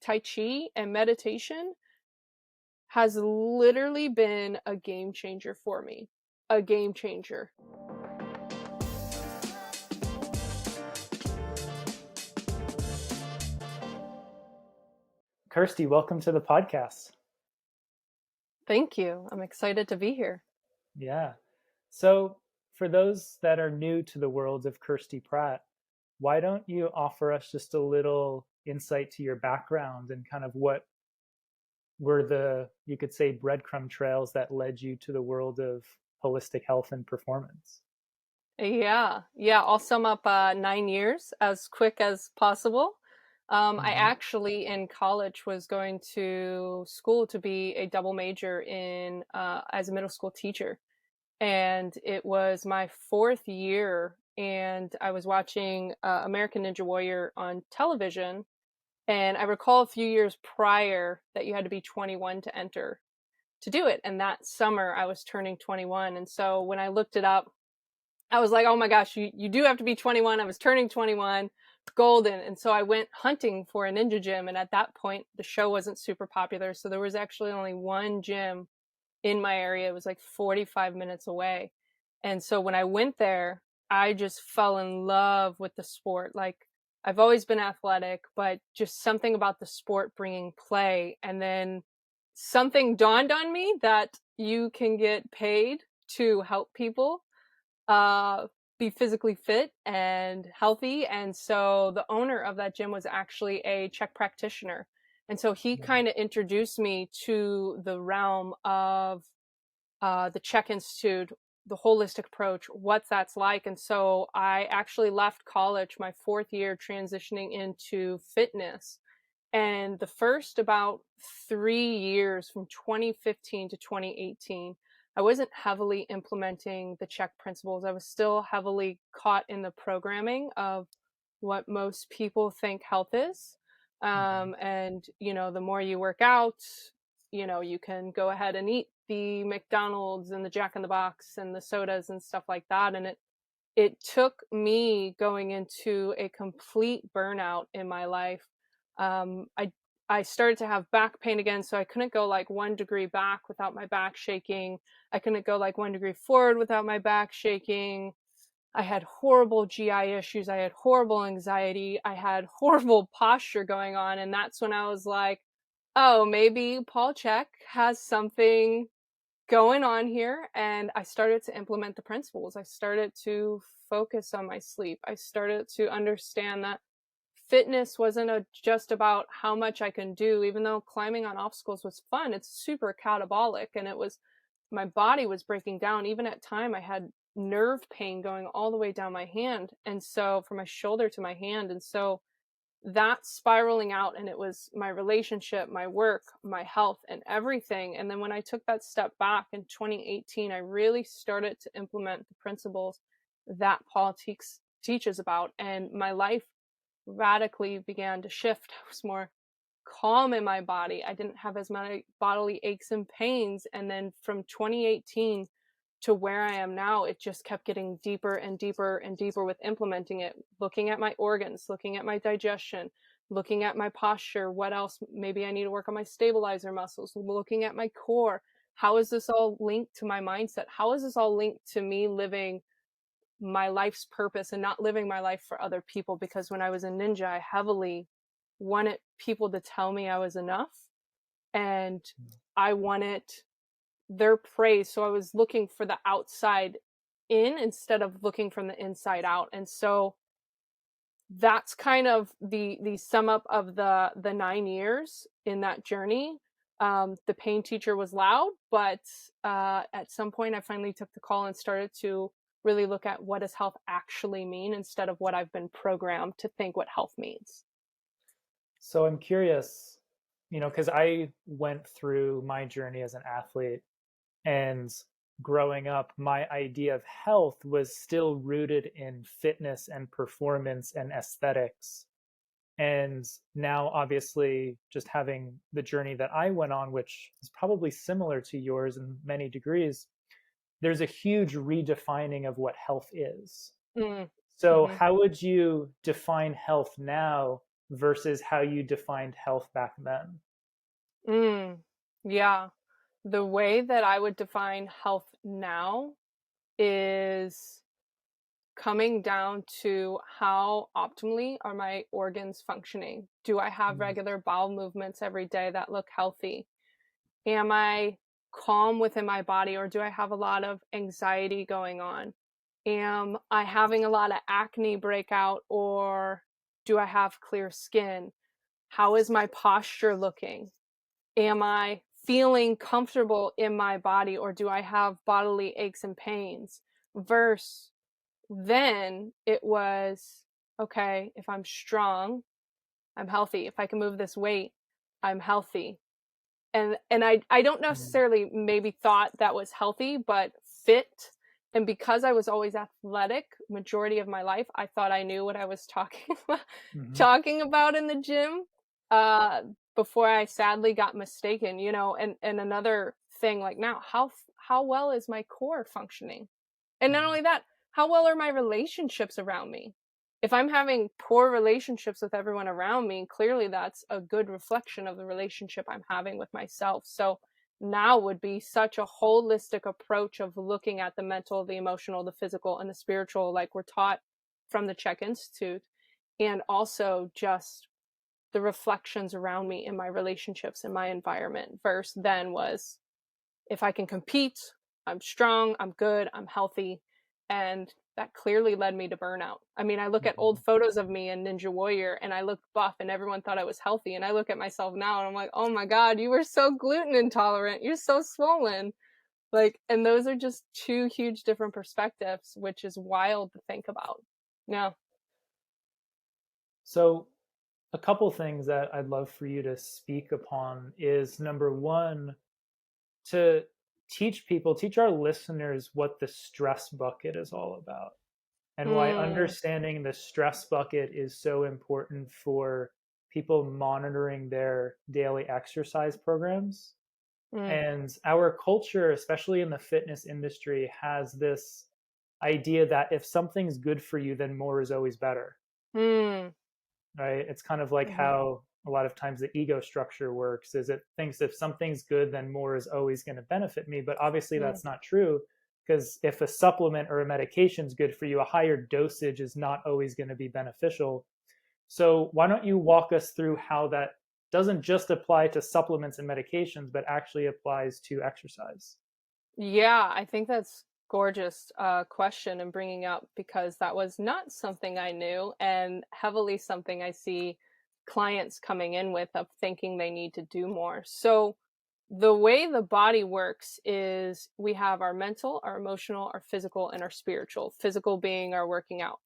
Tai Chi and meditation has literally been a game changer for me. A game changer. Kirsti, welcome to the podcast. Thank you. I'm excited to be here. Yeah. So, for those that are new to the world of Kirsti Pratt, why don't you offer us just a little insight to your background and kind of what were the, you could say, breadcrumb trails that led you to the world of holistic health and performance? Yeah. I'll sum up 9 years as quick as possible. I Mhm. actually in college was going to school to be a double major in as a middle school teacher. And it was my fourth year, and I was watching American Ninja Warrior on television. And I recall a few years prior that you had to be 21 to enter to do it. And that summer I was turning 21. And so when I looked it up, I was like, oh my gosh, you do have to be 21. I was turning 21, golden. And so I went hunting for a ninja gym. And at that point, the show wasn't super popular. So there was actually only one gym in my area. It was like 45 minutes away. And so when I went there, I just fell in love with the sport. Like, I've always been athletic, but just something about the sport bringing play. And then something dawned on me that you can get paid to help people uh, be physically fit and healthy. And so the owner of that gym was actually a Czech practitioner. And so he kind of introduced me to the realm of the Czech Institute, the holistic approach, what that's like. And so I actually left college my fourth year transitioning into fitness. And the first about 3 years from 2015 to 2018, I wasn't heavily implementing the Czech principles. I was still heavily caught in the programming of what most people think health is. Mhm. And, the more you work out, you can go ahead and eat the McDonald's and the Jack in the Box and the sodas and stuff like that. And it took me going into a complete burnout in my life. I started to have back pain again, so I couldn't go like 1 degree back without my back shaking. I couldn't go like 1 degree forward without my back shaking. I had horrible GI issues. I had horrible anxiety. I had horrible posture going on. And that's when I was like, oh, maybe Paul Chek has something going on here. And I started to implement the principles. I started to focus on my sleep. I started to understand that fitness wasn't just about how much I can do, even though climbing on obstacles was fun. It's super catabolic, and my body was breaking down. Even at time, I had nerve pain going all the way down my hand. And so from my shoulder to my hand. And so that spiraling out, and it was my relationship, my work, my health, and everything. And then when I took that step back in 2018, I really started to implement the principles that Paul teaches about. And my life radically began to shift. I was more calm in my body. I didn't have as many bodily aches and pains. And then from 2018 to where I am now, it just kept getting deeper and deeper and deeper with implementing it, looking at my organs, looking at my digestion, looking at my posture. What else? Maybe I need to work on my stabilizer muscles, looking at my core. How is this all linked to my mindset? How is this all linked to me living my life's purpose and not living my life for other people? Because when I was a ninja, I heavily wanted people to tell me I was enough, and I wanted their praise. So I was looking for the outside in instead of looking from the inside out. And so that's kind of the sum up of the 9 years in that journey. The pain teacher was loud, but at some point I finally took the call and started to really look at what does health actually mean instead of what I've been programmed to think what health means. So I'm curious, because I went through my journey as an athlete, and growing up, my idea of health was still rooted in fitness and performance and aesthetics. And now, obviously, just having the journey that I went on, which is probably similar to yours in many degrees, there's a huge redefining of what health is. Mm. So, Mm-hmm. how would you define health now versus how you defined health back then? Mm, yeah. The way that I would define health now is coming down to how optimally are my organs functioning? Do I have Mm, regular bowel movements every day that look healthy? Am I calm within my body, or do I have a lot of anxiety going on? Am I having a lot of acne breakout, or do I have clear skin? How is my posture looking? Am I feeling comfortable in my body, or do I have bodily aches and pains? Versus then it was, okay, if I'm strong, I'm healthy. If I can move this weight, I'm healthy. And I don't mm, necessarily maybe thought that was healthy, but fit. And because I was always athletic majority of my life, I thought I knew what I was talking about, mhm, talking about in the gym, uh, before I sadly got mistaken, you know. And another thing, like now, how well is my core functioning? And not mhm, only that, how well are my relationships around me? If I'm having poor relationships with everyone around me, clearly that's a good reflection of the relationship I'm having with myself. So now would be such a holistic approach of looking at the mental, the emotional, the physical, and the spiritual, like we're taught from the Czech Institute, and also just the reflections around me in my relationships in my environment. Versus then was, if I can compete, I'm strong, I'm good, I'm healthy. And that clearly led me to burnout. I mean, I look at old mhm. photos of me in Ninja Warrior and I look buff and everyone thought I was healthy. And I look at myself now and I'm like, oh my God, you were so gluten intolerant. You're so swollen. Like, and those are just two huge different perspectives, which is wild to think about. Yeah. So, a couple things that I'd love for you to speak upon is number one, to teach our listeners what the stress bucket is all about and why Mm, understanding the stress bucket is so important for people monitoring their daily exercise programs. mm, And our culture, especially in the fitness industry, has this idea that if something's good for you, then more is always better, mm, right? It's kind of like mhm, how a lot of times the ego structure works is it thinks if something's good, then more is always going to benefit me. But obviously mm. that's not true because if a supplement or a medication is good for you, a higher dosage is not always going to be beneficial. So why don't you walk us through how that doesn't just apply to supplements and medications, but actually applies to exercise? Yeah, I think that's gorgeous question and bringing up, because that was not something I knew, and heavily something I see clients coming in with, of thinking they need to do more. So the way the body works is we have our mental, our emotional, our physical, and our spiritual. Physical being our working out.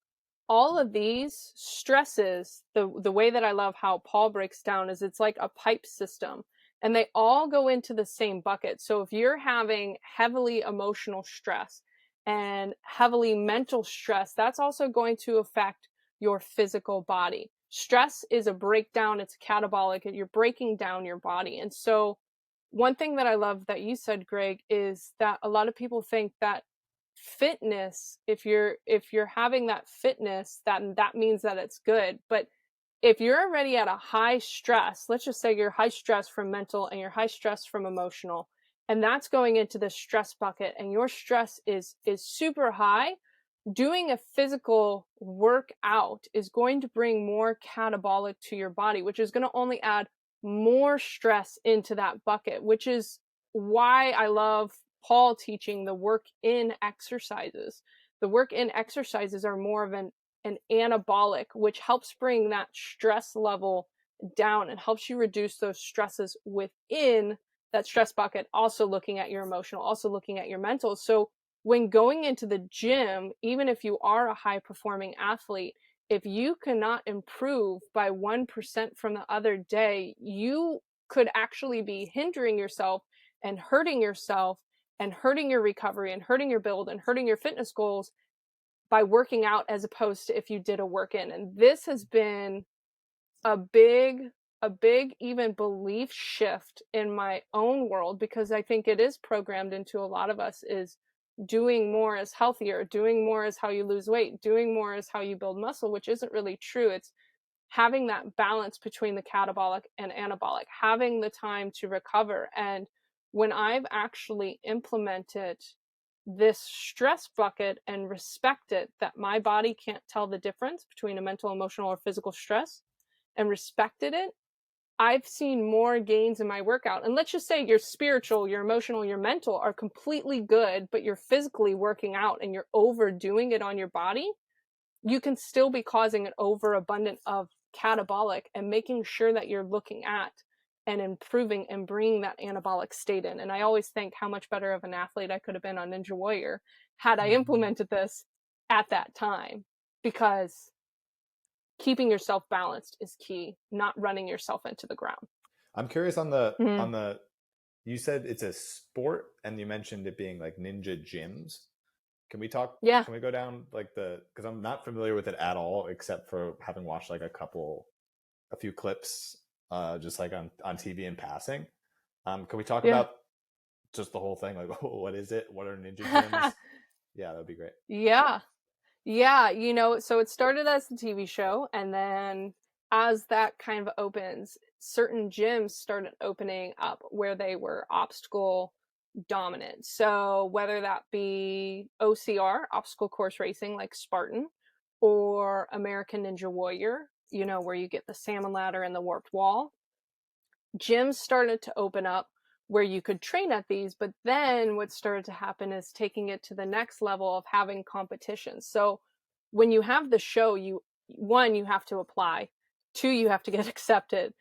All of these stresses, the way that I love how Paul breaks down is it's like a pipe system, and they all go into the same bucket. So if you're having heavily emotional stress and heavily mental stress, that's also going to affect your physical body. Stress is a breakdown, it's catabolic, and you're breaking down your body. And so one thing that I love that you said, Greg, is that a lot of people think that fitness, if you're having that fitness, that means that it's good. But if you're already at a high stress, let's just say you're high stress from mental and you're high stress from emotional, and that's going into the stress bucket, and your stress is super high, doing a physical workout is going to bring more catabolic to your body, which is going to only add more stress into that bucket, which is why I love Paul teaching the work in exercises. The work in exercises are more of an anabolic, which helps bring that stress level down and helps you reduce those stresses within that stress bucket, also looking at your emotional, also looking at your mental. So when going into the gym, even if you are a high performing athlete, if you cannot improve by 1% from the other day, you could actually be hindering yourself and hurting yourself and hurting your recovery and hurting your build and hurting your fitness goals by working out, as opposed to if you did a work in. And this has been a big even belief shift in my own world, because I think it is programmed into a lot of us, is doing more is healthier, doing more is how you lose weight, doing more is how you build muscle, which isn't really true. It's having that balance between the catabolic and anabolic, having the time to recover. And when I've actually implemented this stress bucket and respected that my body can't tell the difference between a mental, emotional, or physical stress, and respected it, I've seen more gains in my workout. And let's just say your spiritual, your emotional, your mental are completely good, but you're physically working out and you're overdoing it on your body, you can still be causing an overabundance of catabolic, and making sure that you're looking at and improving and bringing that anabolic state in. And I always think how much better of an athlete I could have been on Ninja Warrior had I implemented this at that time, because keeping yourself balanced is key, not running yourself into the ground. I'm curious on the you said it's a sport and you mentioned it being like ninja gyms. Can we talk? Yeah. Can we go down like because I'm not familiar with it at all, except for having watched like a few clips, just like on TV in passing. Can we talk about just the whole thing? Like, what is it? What are ninja gyms? Yeah, that'd be great. Yeah, you know, so it started as a TV show, and then as that kind of opens, certain gyms started opening up where they were obstacle dominant. So whether that be OCR, obstacle course racing, like Spartan, or American Ninja Warrior, you know, where you get the salmon ladder and the warped wall, gyms started to open up where you could train at these. But then what started to happen is taking it to the next level of having competitions. So when you have the show, you have to apply, 2, you have to get accepted,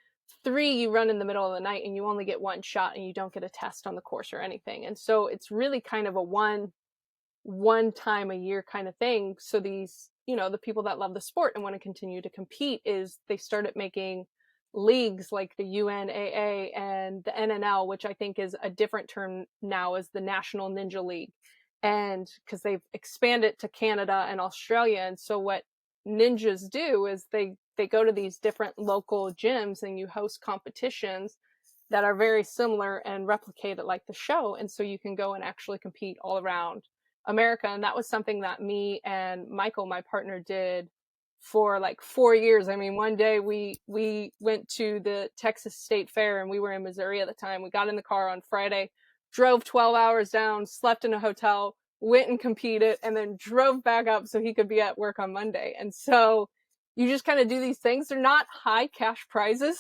3, you run in the middle of the night and you only get one shot and you don't get a test on the course or anything. And so it's really kind of a one time a year kind of thing. So these, you know, the people that love the sport and want to continue to compete, is they started making leagues like the UNAA and the NNL, which I think is a different term now, as the National Ninja League. And because they've expanded to Canada and Australia. And so what ninjas do is they go to these different local gyms and you host competitions that are very similar and replicate it like the show. And so you can go and actually compete all around America. And that was something that me and Michael, my partner, did for like 4 years. I mean, one day we went to the Texas State Fair, and we were in Missouri at the time. We got in the car on Friday, drove 12 hours down, slept in a hotel, went and competed, and then drove back up so he could be at work on Monday. And so you just kind of do these things. They're not high cash prizes,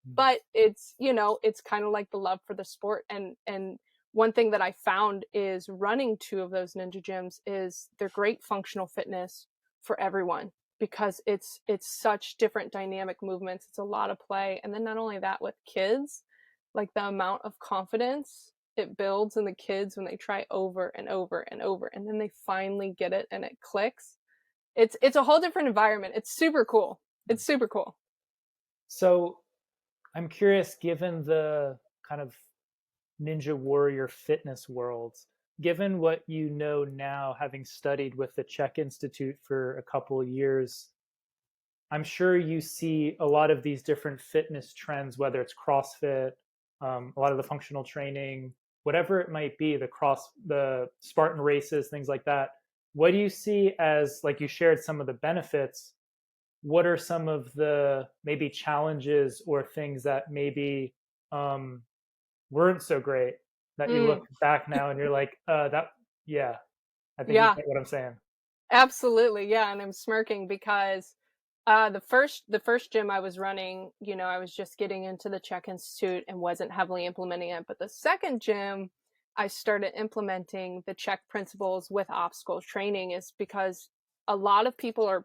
but it's, you know, it's kind of like the love for the sport. And one thing that I found is running 2 of those ninja gyms is they're great functional fitness for everyone, because it's such different dynamic movements. It's a lot of play. And then not only that, with kids, like the amount of confidence it builds in the kids when they try over and over and over, and then they finally get it and it clicks. It's a whole different environment. It's super cool. It's super cool. So I'm curious, given the kind of Ninja Warrior fitness world, given what you know now, having studied with the Czech Institute for a couple of years, I'm sure you see a lot of these different fitness trends, whether it's CrossFit, a lot of the functional training, whatever it might be, the Spartan races, things like that. What do you see as, like you shared some of the benefits, what are some of the maybe challenges or things that maybe weren't so great that you look back now and you're like, I think you get what I'm saying. Absolutely. Yeah. And I'm smirking because the first gym I was running, you know, I was just getting into the Czech Institute and wasn't heavily implementing it. But the second gym, I started implementing the Czech principles with obstacle training, is because a lot of people are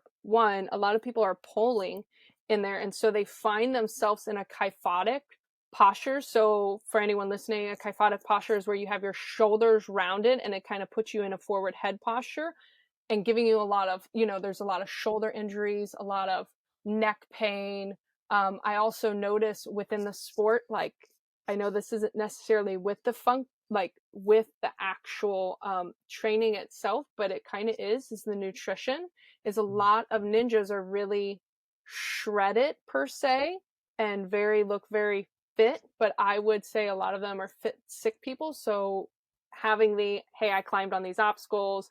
pulling in there. And so they find themselves in a kyphotic posture. So for anyone listening, a kyphotic posture is where you have your shoulders rounded and it kind of puts you in a forward head posture, and giving you a lot of, you know, there's a lot of shoulder injuries, a lot of neck pain. I also notice within the sport, like, I know this isn't necessarily with the with the actual training itself, but it kind of is the nutrition, is a lot of ninjas are really shredded per se and look very fit, but I would say a lot of them are fit, sick people. So having hey, I climbed on these obstacles,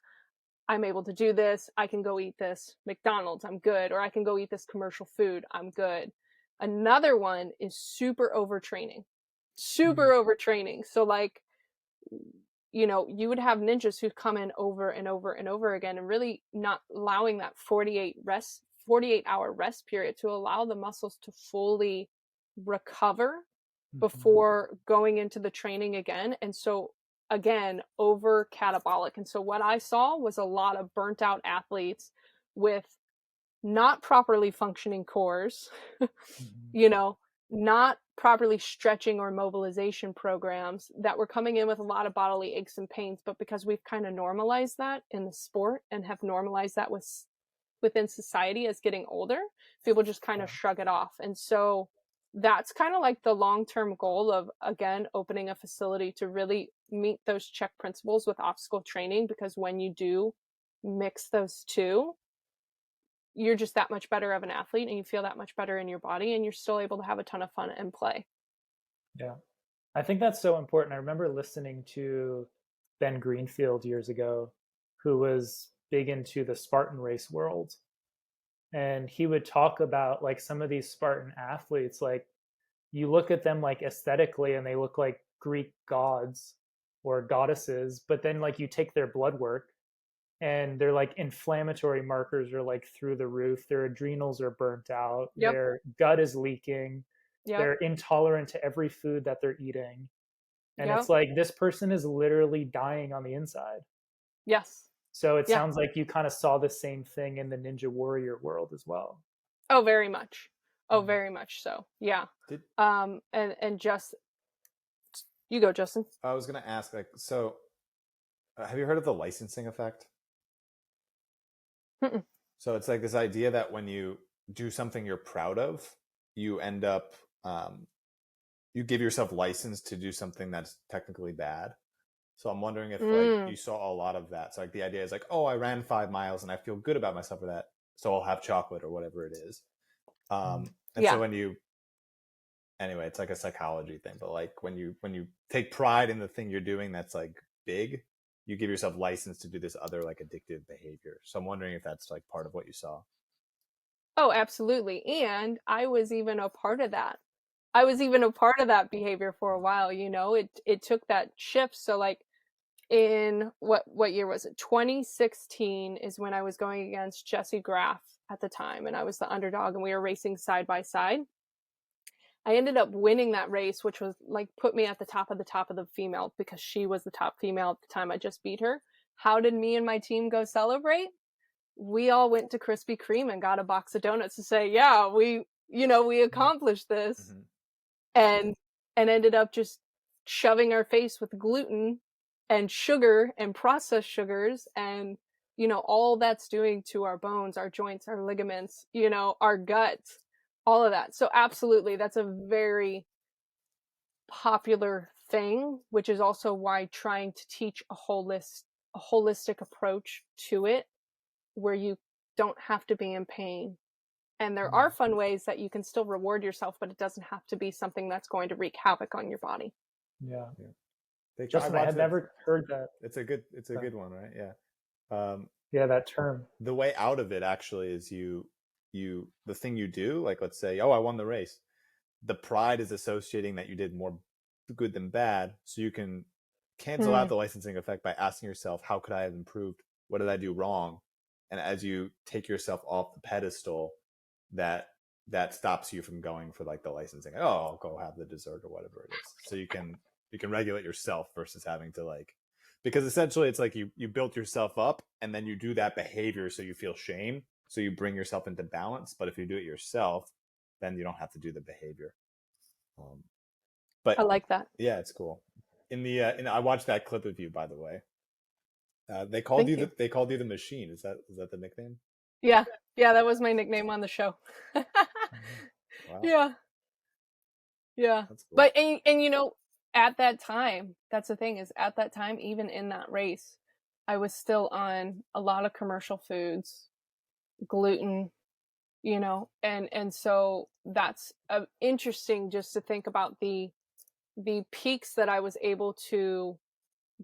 I'm able to do this. I can go eat this McDonald's. I'm good. Or I can go eat this commercial food. I'm good. Another one is super overtraining. Super overtraining. So like, you know, you would have ninjas who come in over and over and over again and really not allowing that 48-hour rest period to allow the muscles to fully recover before going into the training again. And so again, over catabolic. And so what I saw was a lot of burnt out athletes with not properly functioning cores, you know, not properly stretching or mobilization programs, that were coming in with a lot of bodily aches and pains. But because we've kind of normalized that in the sport and have normalized that within society as getting older, people just kind of shrug it off. And so that's kind of like the long-term goal of, again, opening a facility to really meet those check principles with obstacle training, because when you do mix those two, you're just that much better of an athlete and you feel that much better in your body, and you're still able to have a ton of fun and play. Yeah. I think that's so important. I remember listening to Ben Greenfield years ago, who was big into the Spartan race world. And he would talk about like some of these Spartan athletes, like you look at them like aesthetically and they look like Greek gods or goddesses, but then like you take their blood work and their like inflammatory markers are like through the roof, their adrenals are burnt out, their gut is leaking, they're intolerant to every food that they're eating. And it's like this person is literally dying on the inside. Yes. So it sounds like you kind of saw the same thing in the Ninja Warrior world as well. Oh, very much. Oh, very much so. Yeah. And just, you go, Justin. I was going to ask, like, so have you heard of the licensing effect? Mm-mm. So it's like this idea that when you do something you're proud of, you end up, you give yourself license to do something that's technically bad. So I'm wondering if like you saw a lot of that. So like the idea is like, oh, I ran 5 miles and I feel good about myself for that, so I'll have chocolate or whatever it is. And so when you, anyway, it's like a psychology thing. But like when you take pride in the thing you're doing that's like big, you give yourself license to do this other like addictive behavior. So I'm wondering if that's like part of what you saw. Oh, absolutely. And I was even a part of that. I was even a part of that behavior for a while, you know. It took that shift. So like in what year was it? 2016 is when I was going against Jesse Graff at the time, and I was the underdog and we were racing side by side. I ended up winning that race, which was like put me at the top of the female, because she was the top female at the time. I just beat her. How did me and my team go celebrate? We all went to Krispy Kreme and got a box of donuts to say, yeah, we accomplished this. And ended up just shoving our face with gluten and sugar and processed sugars, and you know, all that's doing to our bones, our joints, our ligaments, you know, our guts, all of that. So absolutely, that's a very popular thing, which is also why trying to teach a holistic approach to it, where you don't have to be in pain. And there are fun ways that you can still reward yourself, but it doesn't have to be something that's going to wreak havoc on your body. Yeah. Justin, I had never heard that. It's a good one, right? Yeah. Yeah, that term. The way out of it actually is the thing you do, like let's say, oh, I won the race. The pride is associating that you did more good than bad. So you can cancel out the licensing effect by asking yourself, how could I have improved? What did I do wrong? And as you take yourself off the pedestal, that stops you from going for like the licensing. Oh, I'll go have the dessert or whatever it is. So you can regulate yourself versus having to like, because essentially it's like you built yourself up and then you do that behavior so you feel shame. So you bring yourself into balance. But if you do it yourself, then you don't have to do the behavior. But I like that. Yeah, it's cool. I watched that clip of you, by the way. They called you the machine. Is that the nickname? Yeah, that was my nickname on the show. Wow. Yeah. That's cool. But and you know, at that time, that's the thing, is at that time, even in that race, I was still on a lot of commercial foods, gluten, you know, and so that's interesting just to think about the peaks that I was able to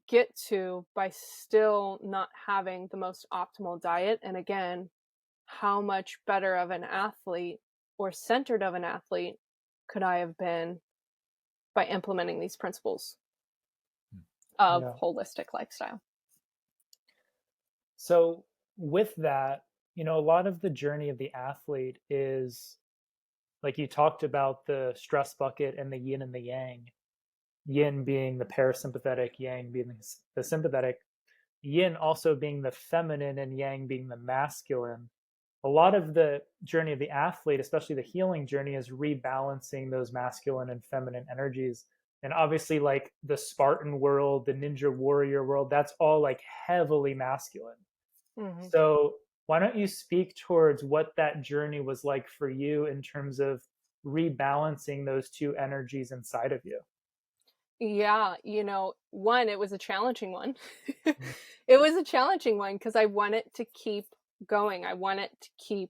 get to by still not having the most optimal diet. And again, how much better of an athlete or centered of an athlete could I have been by implementing these principles of Yeah. holistic lifestyle? So with that, you know, a lot of the journey of the athlete is, like you talked about, the stress bucket and the yin and the yang. Yin being the parasympathetic, yang being the sympathetic. Yin also being the feminine and yang being the masculine. A lot of the journey of the athlete, especially the healing journey, is rebalancing those masculine and feminine energies. And obviously, like the Spartan world, the ninja warrior world, that's all like heavily masculine. Mm-hmm. So why don't you speak towards what that journey was like for you in terms of rebalancing those two energies inside of you? Yeah, one, it was a challenging one. It was a challenging one because I wanted to keep going. I wanted to keep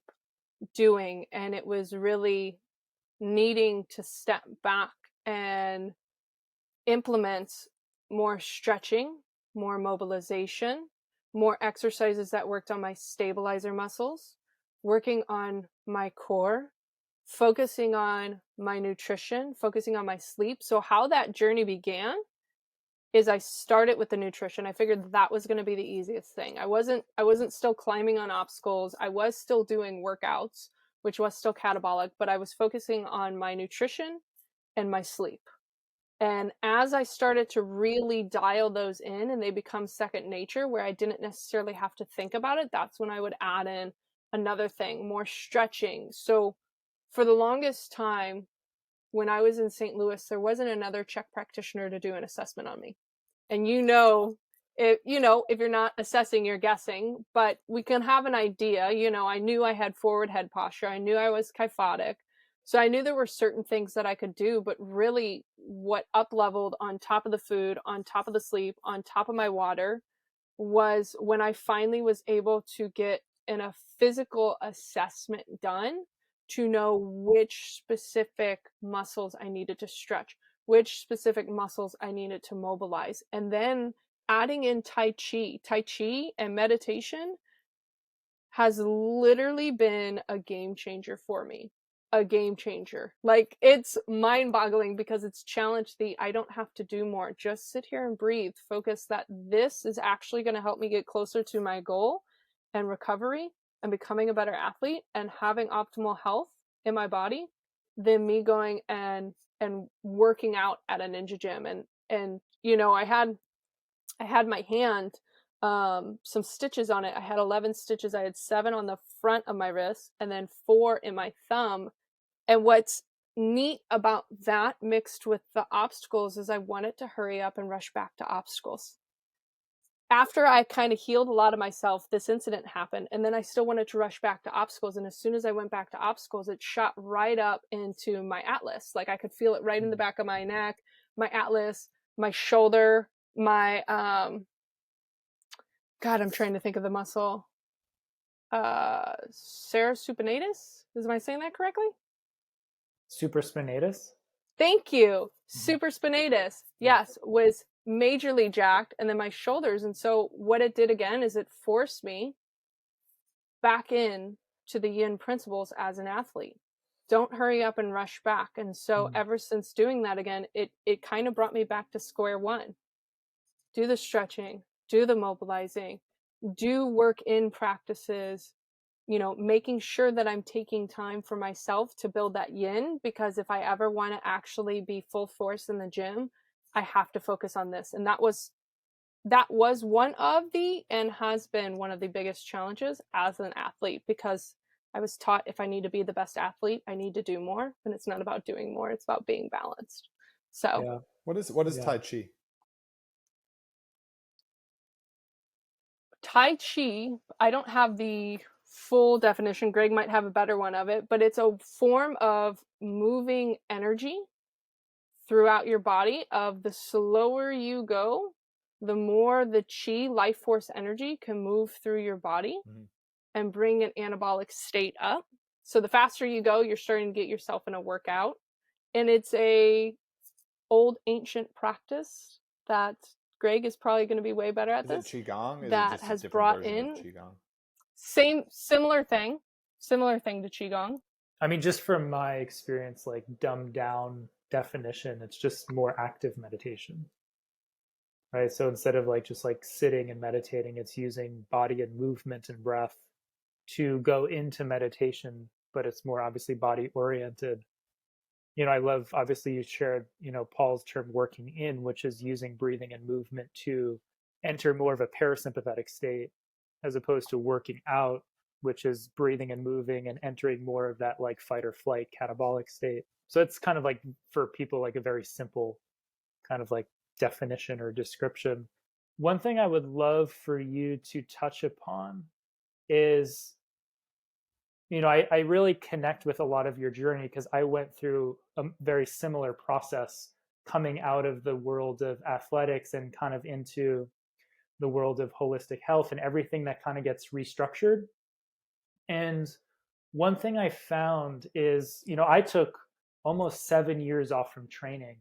doing, and it was really needing to step back and implement more stretching, more mobilization, more exercises that worked on my stabilizer muscles, working on my core, focusing on my nutrition, focusing on my sleep. So how that journey began is I started with the nutrition. I figured that was going to be the easiest thing. I wasn't still climbing on obstacles. I was still doing workouts, which was still catabolic, but I was focusing on my nutrition and my sleep. And as I started to really dial those in and they become second nature where I didn't necessarily have to think about it, that's when I would add in another thing, more stretching. So for the longest time, when I was in St. Louis, there wasn't another Czech practitioner to do an assessment on me. And if you're not assessing, you're guessing, but we can have an idea. I knew I had forward head posture. I knew I was kyphotic. So I knew there were certain things that I could do, but really what up leveled on top of the food, on top of the sleep, on top of my water was when I finally was able to get a physical assessment done to know which specific muscles I needed to stretch, which specific muscles I needed to mobilize. And then adding in Tai Chi and meditation has literally been a game changer for me. A game changer. Like, it's mind boggling because it's challenged I don't have to do more. Just sit here and breathe. Focus that this is actually going to help me get closer to my goal and recovery and becoming a better athlete and having optimal health in my body than me going and working out at a ninja gym. And I had my hand some stitches on it. I had 11 stitches. I had 7 on the front of my wrist and then 4 in my thumb. And what's neat about that mixed with the obstacles is I wanted to hurry up and rush back to obstacles. After I kind of healed a lot of myself, this incident happened, and then I still wanted to rush back to obstacles. And as soon as I went back to obstacles, it shot right up into my atlas. Like, I could feel it right in the back of my neck, my atlas, my shoulder, my God, I'm trying to think of the muscle. Cerebrospinatus? Am I saying that correctly? Supraspinatus? Thank you. Supraspinatus. Yes, was majorly jacked, and then my shoulders. And so what it did again is it forced me back in to the yin principles as an athlete. Don't hurry up and rush back. And so ever since doing that again, it kind of brought me back to square one. Do the stretching, do the mobilizing, do work in practices, making sure that I'm taking time for myself to build that yin, because if I ever want to actually be full force in the gym, I have to focus on this. And that was one of and has been one of the biggest challenges as an athlete, because I was taught if I need to be the best athlete, I need to do more. And it's not about doing more, it's about being balanced. So yeah. What is Tai Chi? Tai Chi, I don't have the full definition. Greg might have a better one of it, but it's a form of moving energy throughout your body. Of the slower you go, the more the chi, life force energy, can move through your body and bring an anabolic state up. So the faster you go, you're starting to get yourself in a workout. And it's a old ancient practice that Greg is probably going to be way better at Is it this, qigong? Is it that just a has different brought version of in qigong? similar thing to qigong. I mean, just from my experience, like dumbed down definition, it's just more active meditation, right? So instead of like just like sitting and meditating, it's using body and movement and breath to go into meditation, but it's more obviously body oriented. I love, obviously you shared, Paul's term working in, which is using breathing and movement to enter more of a parasympathetic state, as opposed to working out, which is breathing and moving and entering more of that like fight or flight catabolic state. So it's kind of like, for people, like a very simple kind of like definition or description. One thing I would love for you to touch upon is, I really connect with a lot of your journey, because I went through a very similar process coming out of the world of athletics and kind of into the world of holistic health and everything that kind of gets restructured. And one thing I found is, I took almost 7 years off from training,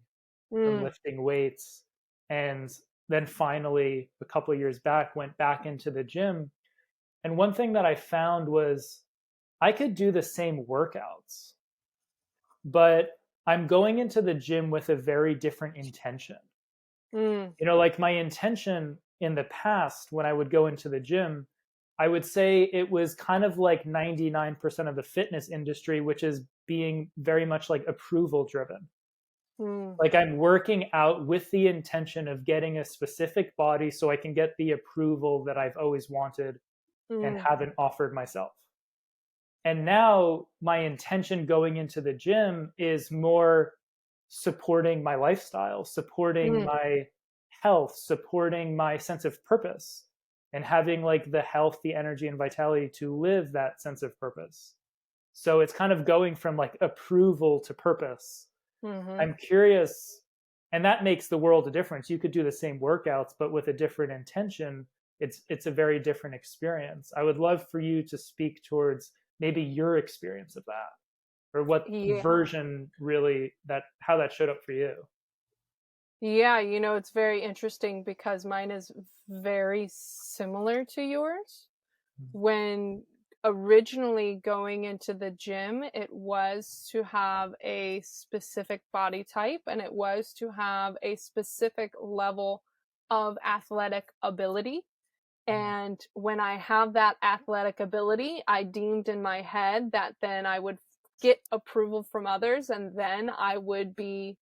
from lifting weights. And then finally, a couple of years back, went back into the gym. And one thing that I found was I could do the same workouts, but I'm going into the gym with a very different intention. Like my intention in the past, when I would go into the gym, I would say it was kind of like 99% of the fitness industry, which is being very much like approval driven. Like I'm working out with the intention of getting a specific body so I can get the approval that I've always wanted and haven't offered myself. And now my intention going into the gym is more supporting my lifestyle, supporting my health, supporting my sense of purpose, and having like the health, the energy, and vitality to live that sense of purpose. So it's kind of going from like approval to purpose. I'm curious, and that makes the world a difference. You could do the same workouts, but with a different intention, it's a very different experience. I would love for you to speak towards maybe your experience of that, or what version really, how that showed up for you. Yeah, it's very interesting because mine is very similar to yours. When originally going into the gym, it was to have a specific body type, and it was to have a specific level of athletic ability. And when I have that athletic ability, I deemed in my head that then I would get approval from others, and then I would be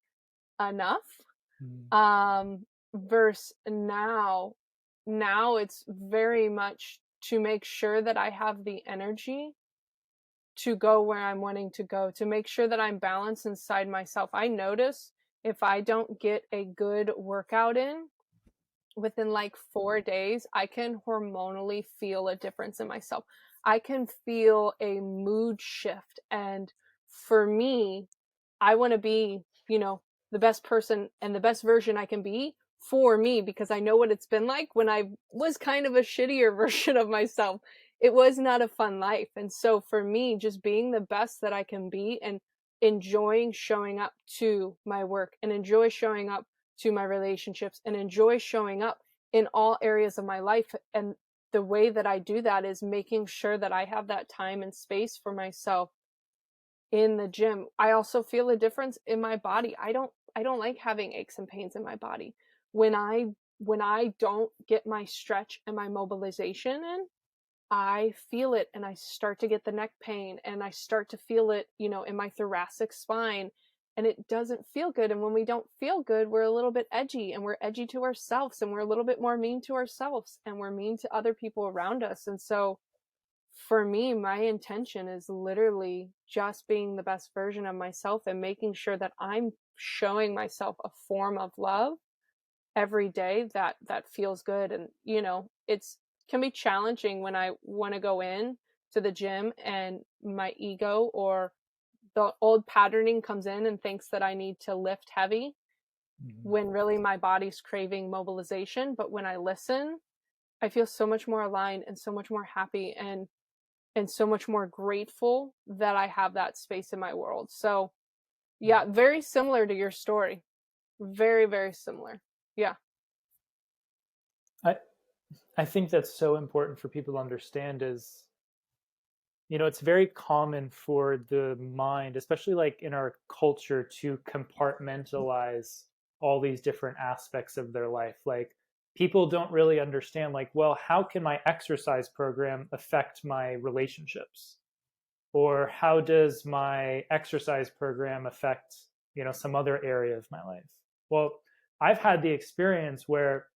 enough. Versus now it's very much to make sure that I have the energy to go where I'm wanting to go, to make sure that I'm balanced inside myself. I notice if I don't get a good workout in within like 4 days, I can hormonally feel a difference in myself. I can feel a mood shift. And for me, I want to be, the best person and the best version I can be for me, because I know what it's been like when I was kind of a shittier version of myself. It was not a fun life. And so for me, just being the best that I can be and enjoying showing up to my work and enjoy showing up to my relationships and enjoy showing up in all areas of my life. And the way that I do that is making sure that I have that time and space for myself in the gym. I also feel a difference in my body. I don't like having aches and pains in my body. When I don't get my stretch and my mobilization in, I feel it, and I start to get the neck pain, and I start to feel it, in my thoracic spine, and it doesn't feel good. And when we don't feel good, we're a little bit edgy, and we're edgy to ourselves, and we're a little bit more mean to ourselves, and we're mean to other people around us. And so for me, my intention is literally just being the best version of myself and making sure that I'm showing myself a form of love every day that feels good. And it's can be challenging when I want to go in to the gym and my ego or the old patterning comes in and thinks that I need to lift heavy, when really my body's craving mobilization. But when I listen, I feel so much more aligned and so much more happy and so much more grateful that I have that space in my world. So yeah, very similar to your story. Very, very similar. Yeah. I I think that's so important for people to understand is, it's very common for the mind, especially like in our culture, to compartmentalize all these different aspects of their life. Like people don't really understand, like, well, how can my exercise program affect my relationships? Or how does my exercise program affect, some other area of my life? Well, I've had the experience where,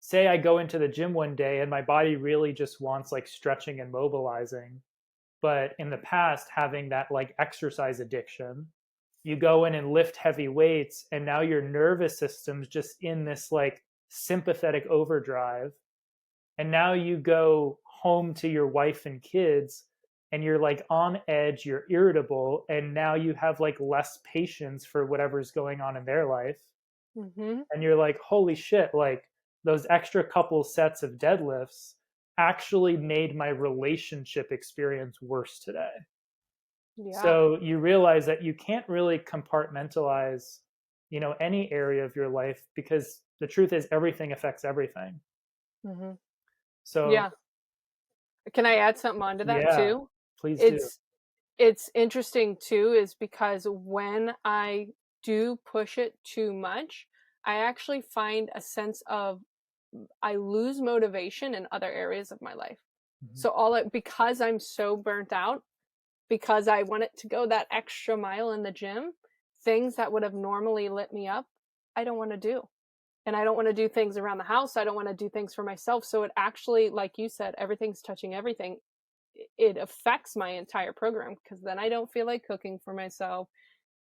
say I go into the gym one day and my body really just wants like stretching and mobilizing, but in the past having that like exercise addiction, you go in and lift heavy weights and now your nervous system's just in this like sympathetic overdrive, and now you go home to your wife and kids and you're like on edge, you're irritable, and now you have like less patience for whatever's going on in their life. Mm-hmm. And you're like, holy shit, like those extra couple sets of deadlifts actually made my relationship experience worse today. Yeah. So you realize that you can't really compartmentalize, any area of your life, because the truth is everything affects everything. Mm-hmm. So Yeah. Can I add something onto that yeah, too? please do. It's interesting too, is because when I do push it too much, I actually find a sense of I lose motivation in other areas of my life. Mhm. So because I'm so burnt out, because I want it to go that extra mile in the gym, things that would have normally lit me up, I don't want to do. And I don't want to do things around the house. I don't want to do things for myself. So it actually, like you said, everything's touching everything. It affects my entire program, because then I don't feel like cooking for myself.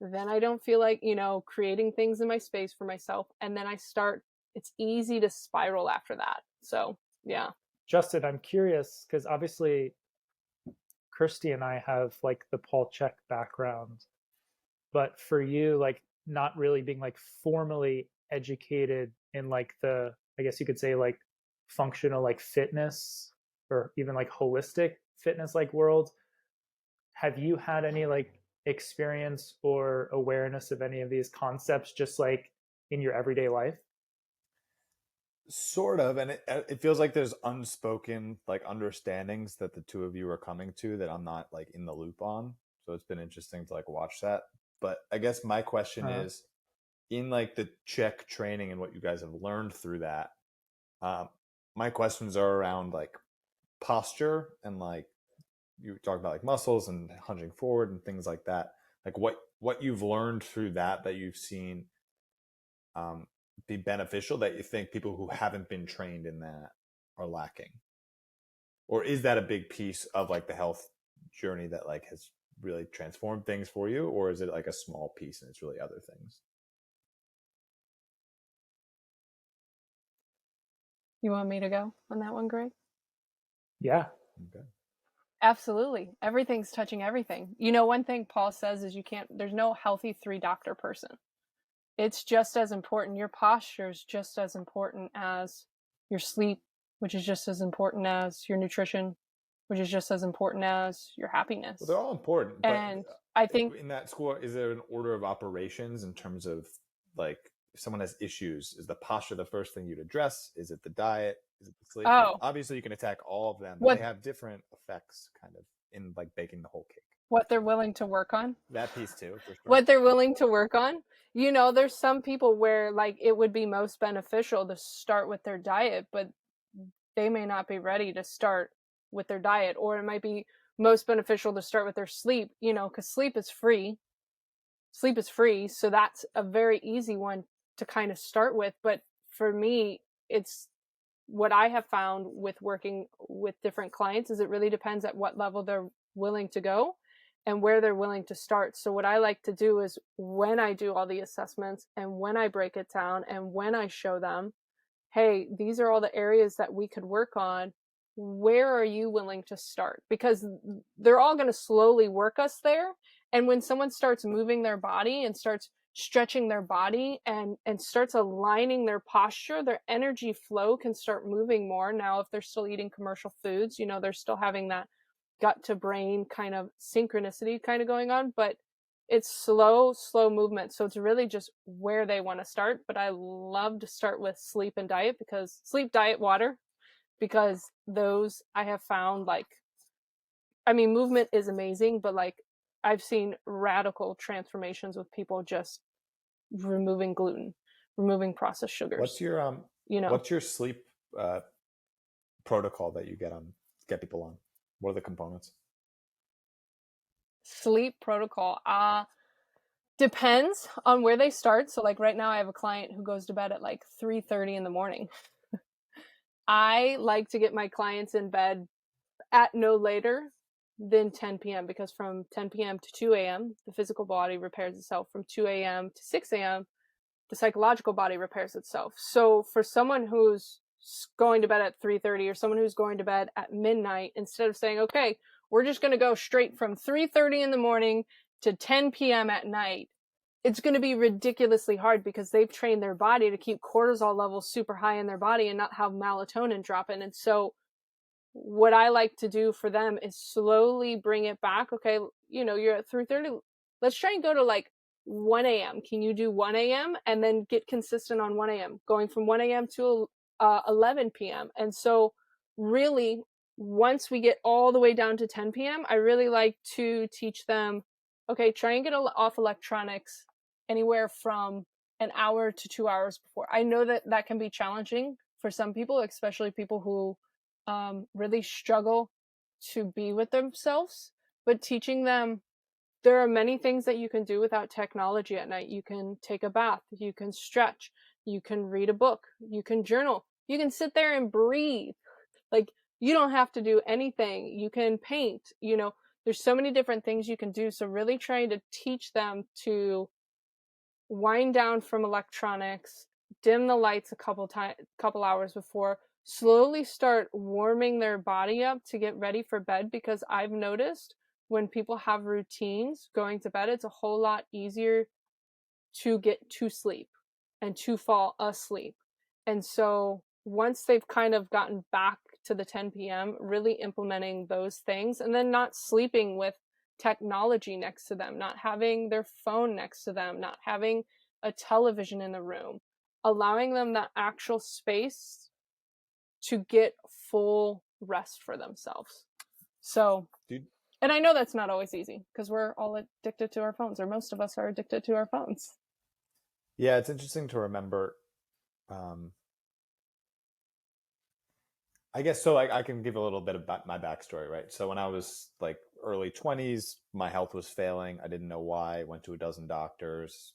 Then I don't feel like, creating things in my space for myself. And then it's easy to spiral after that. So, yeah. Justin, I'm curious because obviously Kirsti and I have like the Paul Chek background, but for you, like not really being like formally educated in like I guess you could say like functional like fitness or even like holistic fitness like world, have you had any like experience or awareness of any of these concepts just like in your everyday life? Sort of, and it feels like there's unspoken like understandings that the two of you are coming to that I'm not like in the loop on. So it's been interesting to like watch that. But I guess my question Uh, is, in like the Czech training and what you guys have learned through that, um, my questions are around like posture and like you talk about like muscles and hunching forward and things like that. Like what you've learned through that you've seen um, be beneficial that you think people who haven't been trained in that are lacking, or is that a big piece of like the health journey that like has really transformed things for you, or is it like a small piece and it's really other things? You want me to go on that one, Greg? yeah. Okay. Absolutely. Everything's touching everything. One thing Paul says is there's no healthy 3-doctor person. It's just as important. Your posture is just as important as your sleep, which is just as important as your nutrition, which is just as important as your happiness. Well, they're all important, but And I think in that school, is there an order of operations in terms of like if someone has issues, is the posture the first thing you'd address? Is it the diet? Is it the sleep? Obviously, you can attack all of them, but they have different effects, kind of in like baking the whole cake. What they're willing to work on. That piece too, for sure. What they're willing to work on. There's some people where like it would be most beneficial to start with their diet, but they may not be ready to start with their diet, or it might be most beneficial to start with their sleep, because sleep is free. Sleep is free, so that's a very easy one to kind of start with. But for me, it's what I have found with working with different clients is it really depends at what level they're willing to go and where they're willing to start. So what I like to do is when I do all the assessments and when I break it down and when I show them, hey, these are all the areas that we could work on. Where are you willing to start? Because they're all going to slowly work us there. And when someone starts moving their body and starts stretching their body and starts aligning their posture, their energy flow can start moving more. Now, if they're still eating commercial foods, they're still having that gut to brain kind of synchronicity kind of going on. But it's slow movement. So it's really just where they want to start. But I love to start with sleep and diet, because sleep, diet, water, because those I have found, like, I mean, movement is amazing, but like I've seen radical transformations with people just removing gluten, removing processed What's sugars, your you know. what's your sleep protocol that you get people on? What are the components? Sleep protocol. Depends on where they start. So like right now I have a client who goes to bed at like 3:30 in the morning. I like to get my clients in bed at no later than 10 p.m. because from 10 p.m. to 2 a.m., the physical body repairs itself. From 2 a.m. to 6 a.m., the psychological body repairs itself. So for someone who's going to bed at 3:30 or someone who's going to bed at midnight, instead of saying, okay, we're just going to go straight from 3:30 in the morning to 10 p.m. at night, it's going to be ridiculously hard because they've trained their body to keep cortisol levels super high in their body and not have melatonin drop in. And so what I like to do for them is slowly bring it back. Okay, you know, you're at 3:30. Let's try and go to like 1 a.m. Can you do 1 a.m.? And then get consistent on 1 a.m., going from 1 a.m. to 11 p.m. And so really, once we get all the way down to 10 p.m., I really like to teach them, okay, try and get off electronics anywhere from an hour to 2 hours before. I know that that can be challenging for some people, especially people who really struggle to be with themselves, but teaching them there are many things that you can do without technology at night. You can take a bath, you can stretch, you can read a book, you can journal, you can sit there and breathe. Like, you don't have to do anything. You can paint, you know, there's so many different things you can do. So really trying to teach them to wind down from electronics, dim the lights a couple hours before, slowly start warming their body up to get ready for bed, because I've noticed when people have routines going to bed, it's a whole lot easier to get to sleep and to fall asleep. And so once they've kind of gotten back to the 10 p.m., really implementing those things, and then not sleeping with technology next to them, not having their phone next to them, not having a television in the room, allowing them that actual space to get full rest for themselves. So, Dude, and I know that's not always easy because we're all addicted to our phones, or most of us are addicted to our phones. yeah, it's interesting to remember. Um, I guess so. I can give a little bit about my backstory, right? So when I was like early 20s, my health was failing. I didn't know why. Went to a dozen doctors.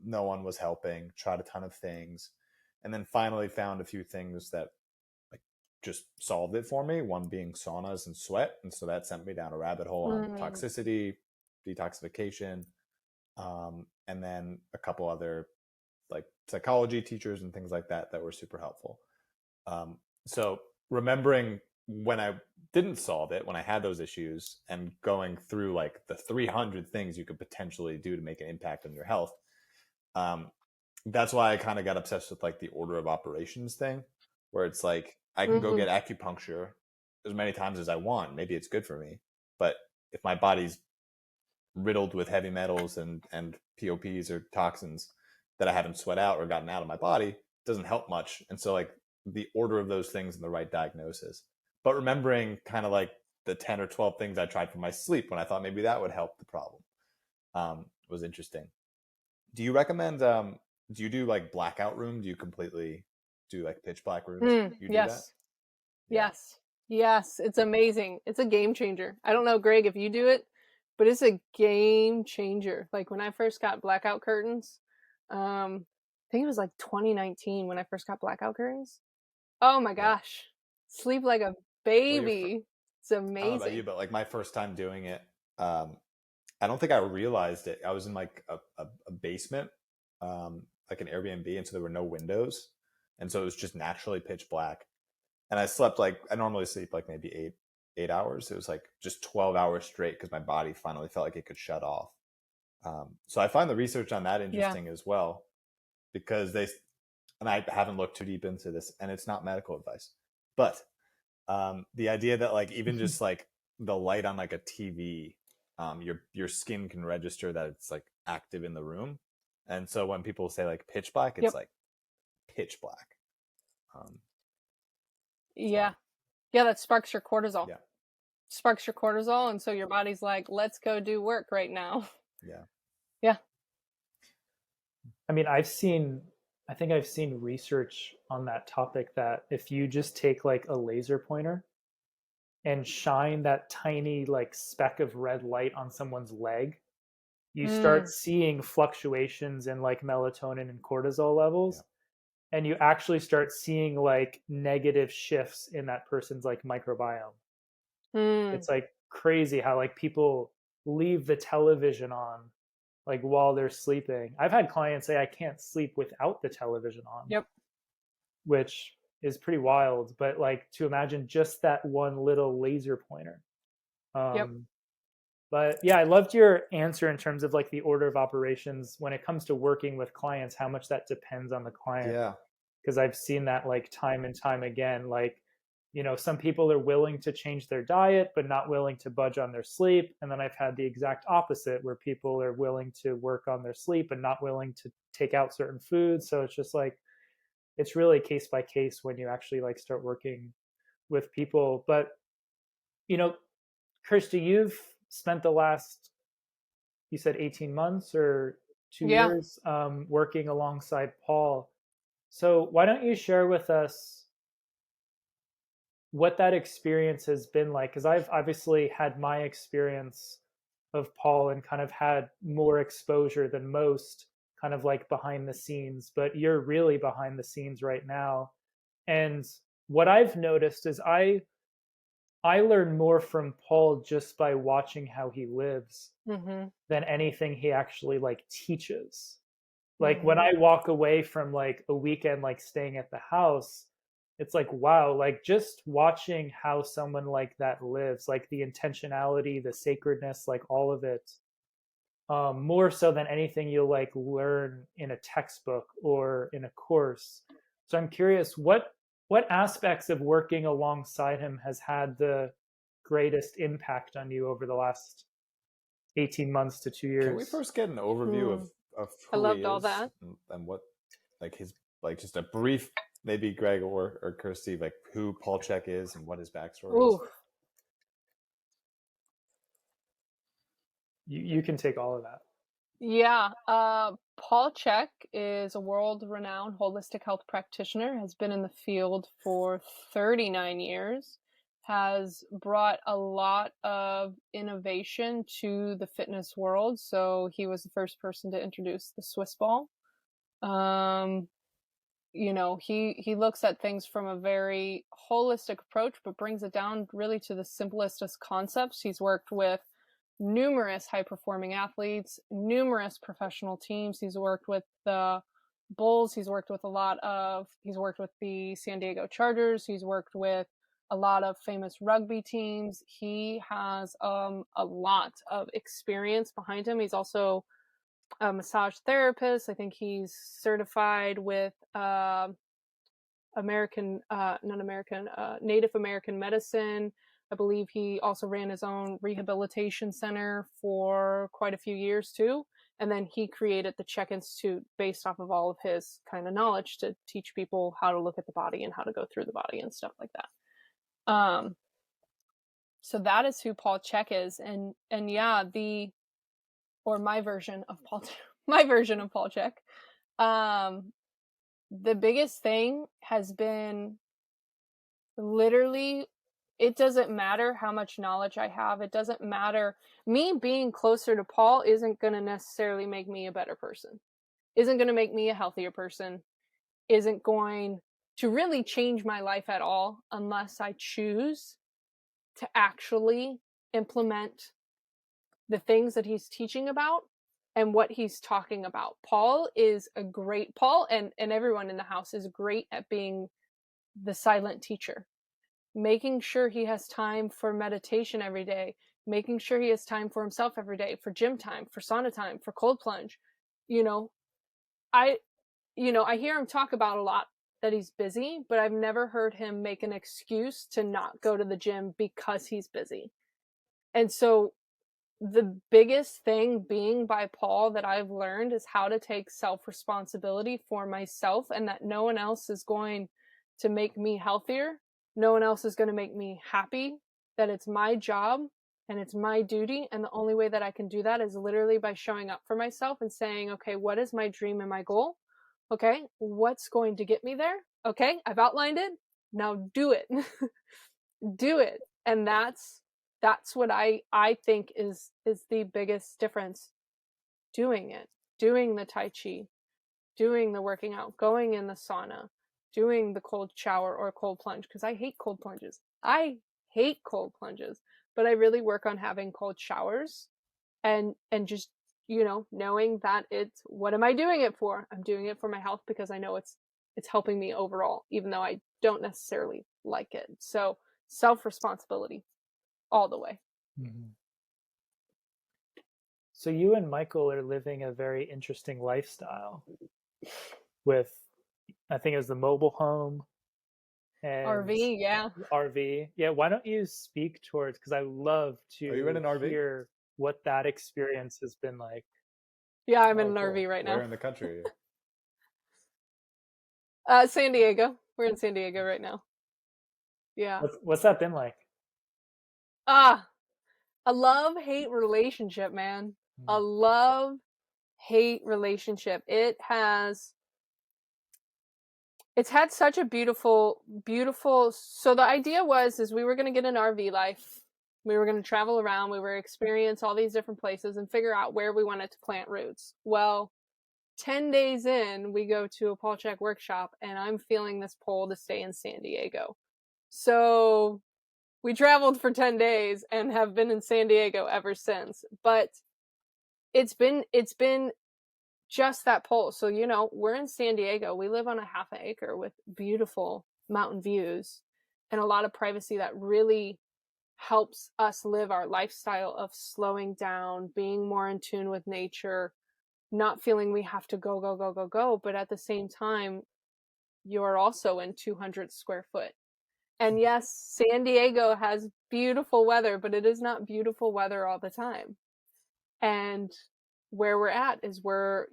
No one was helping. Tried a ton of things, and then finally found a few things that like just solved it for me. One being saunas and sweat, and so that sent me down a rabbit hole on toxicity, detoxification, and then a couple other like psychology teachers and things like that that were super helpful. So remembering when I didn't solve it, when I had those issues, and going through like the 300 things you could potentially do to make an impact on your health, that's why I kind of got obsessed with like the order of operations thing, where it's like I can go get acupuncture as many times as I want. Maybe it's good for me, but if my body's riddled with heavy metals and POPs or toxins that I haven't sweat out or gotten out of my body, it doesn't help much. And so like the order of those things and the right diagnosis, but remembering kind of like the 10 or 12 things I tried for my sleep when I thought maybe that would help the problem, was interesting. Do you recommend, do you do like blackout room? Do you completely do like pitch black rooms? You do that? Yes. Yeah. Yes. It's amazing. It's a game changer. I don't know, Greg, if you do it, but it's a game changer. Like when I first got blackout curtains, I think it was like 2019 when I first got blackout curtains. Oh my Yeah. gosh. Sleep like a Well, baby. It's I don't know about amazing. you, but like my first time doing it, I don't think I realized it. I was in like a basement, like an Airbnb, and so there were no windows, and so it was just naturally pitch black. And I slept like I normally sleep like maybe eight hours. It was like just 12 hours straight because my body finally felt like it could shut off. So I find the research on that Yeah. interesting as well, because and I haven't looked too deep into this, and it's not medical advice, but the idea that like even just like the light on like a TV your skin can register that it's like active in the room. And so when people say like pitch black, it's Yep. like pitch black. Yeah. Yeah, that sparks your cortisol. Yeah. Sparks your cortisol, and so your body's like, let's go do work right now. Yeah. Yeah. I mean, I think I've seen research on that topic that if you just take like a laser pointer and shine that tiny like speck of red light on someone's leg, you start seeing fluctuations in like melatonin and cortisol levels. Yeah. And you actually start seeing like negative shifts in that person's like microbiome. It's like crazy how like people leave the television on like while they're sleeping. I've had clients say I can't sleep without the television on. Yep. Which is pretty wild, but like to imagine just that one little laser pointer. Yep. But yeah, I loved your answer in terms of like the order of operations when it comes to working with clients, how much that depends on the client. Yeah. Because I've seen that like time and time again. Like, you know, some people are willing to change their diet, but not willing to budge on their sleep. And then I've had the exact opposite where people are willing to work on their sleep and not willing to take out certain foods. So it's just like, it's really case by case when you actually like start working with people. But, you know, Kirsti, you've spent the last, you said 18 months or 2 years working alongside Paul. So why don't you share with us what that experience has been like? Because I've obviously had my experience of Paul and kind of had more exposure than most, kind of like behind the scenes, but you're really behind the scenes right now. And what I've noticed is I learn more from Paul just by watching how he lives than anything he actually like teaches. Like when I walk away from like a weekend, like staying at the house, it's like, wow, like just watching how someone like that lives, like the intentionality, the sacredness, like all of it, more so than anything you'll like learn in a textbook or in a course. So I'm curious, what aspects of working alongside him has had the greatest impact on you over the last 18 months to 2 years? Can we first get an overview of who I loved he all is that. and what, like his, like just a brief, maybe Greg or Kirsti, like who Paul Chek is and what his backstory is? You can take all of that. Yeah. Paul Chek is a world-renowned holistic health practitioner, has been in the field for 39 years, has brought a lot of innovation to the fitness world. So he was the first person to introduce the Swiss ball. You know, he looks at things from a very holistic approach, but brings it down really to the simplest concepts. He's worked with numerous high-performing athletes, numerous professional teams. He's worked with the Bulls. He's worked with the San Diego Chargers. He's worked with a lot of famous rugby teams. He has a lot of experience behind him. He's also a massage therapist. I think he's certified with Native American medicine. I believe he also ran his own rehabilitation center for quite a few years too. And then he created the Chek Institute based off of all of his kind of knowledge to teach people how to look at the body and how to go through the body and stuff like that. So that is who Paul Chek is. And yeah, my version of Paul Chek. The biggest thing has been literally, it doesn't matter how much knowledge I have. It doesn't matter. Me being closer to Paul isn't going to necessarily make me a better person, isn't going to make me a healthier person, isn't going to really change my life at all unless I choose to actually implement the things that he's teaching about and what he's talking about. Paul and everyone in the house is great at being the silent teacher, making sure he has time for meditation every day, making sure he has time for himself every day, for gym time, for sauna time, for cold plunge. I hear him talk about a lot that he's busy, but I've never heard him make an excuse to not go to the gym because he's busy. And so the biggest thing being bipolar that I've learned is how to take self-responsibility for myself, and that no one else is going to make me healthier. No one else is going to make me happy, that it's my job and it's my duty. And the only way that I can do that is literally by showing up for myself and saying, okay, what is my dream and my goal? Okay, what's going to get me there? Okay, I've outlined it. Now do it. Do it. And that's what I think is the biggest difference. Doing it. Doing the Tai Chi, doing the working out, going in the sauna, doing the cold shower or cold plunge, because I hate cold plunges. I hate cold plunges, but I really work on having cold showers and just, knowing that it's, what am I doing it for? I'm doing it for my health because I know it's helping me overall, even though I don't necessarily like it. So self-responsibility all the way. Mm-hmm. So you and Michael are living a very interesting lifestyle with, I think it was the mobile home and RV, yeah. RV. Yeah, why don't you speak towards, because I love to Are you in an RV? hear what that experience has been like. Yeah, I'm in an cool. RV right now. Where in the country are you? San Diego. We're in San Diego right now. Yeah. What's that been like? A love-hate relationship, man. A love-hate relationship. It's had such a beautiful, so the idea is we were going to get an RV life. We were going to travel around. We were experience all these different places and figure out where we wanted to plant roots. Well, 10 days in, we go to a Paul Chek workshop and I'm feeling this pull to stay in San Diego. So we traveled for 10 days and have been in San Diego ever since. But it's been just that pull. So, we're in San Diego. We live on a half an acre with beautiful mountain views and a lot of privacy that really helps us live our lifestyle of slowing down, being more in tune with nature, not feeling we have to go. But at the same time, you're also in 200 square foot. And yes, San Diego has beautiful weather, but it is not beautiful weather all the time. And where we're at is we're